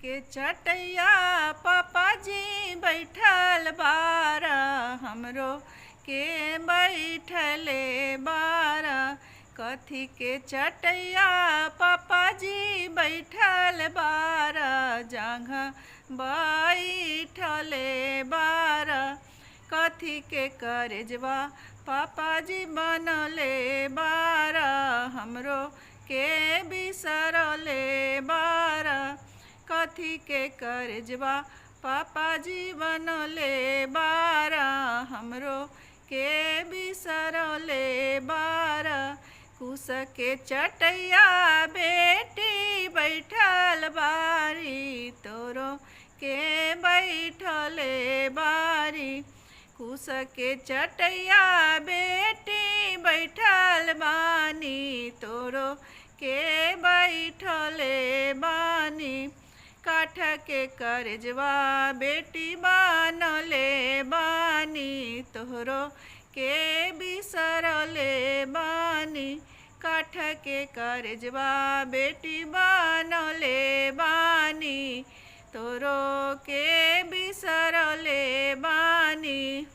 के चटैया पापा जी बैठल बारा हमरो के बैठले बारा। कथी के चटैया पापा जी बैठल बारा जांघा बैठले बारा। कथी के करजवा पापा जी बनले बारा हमरो के बिसरले बारा। कथी के करजवा पापा जी बनले बारा हमरो के बिसरले बारा। कुश के चटैया बेटी बैठल बारी तोरो के बैठले बारी। कुश के चटैया बेटी बैठल बानी तोरो के बैठले बानी। काठ के करजवा बेटी बनले बानी तोहरो के बिसरले बानी। काठ के करजवा बेटी बनले बानी तोरो के बिसरले बानी।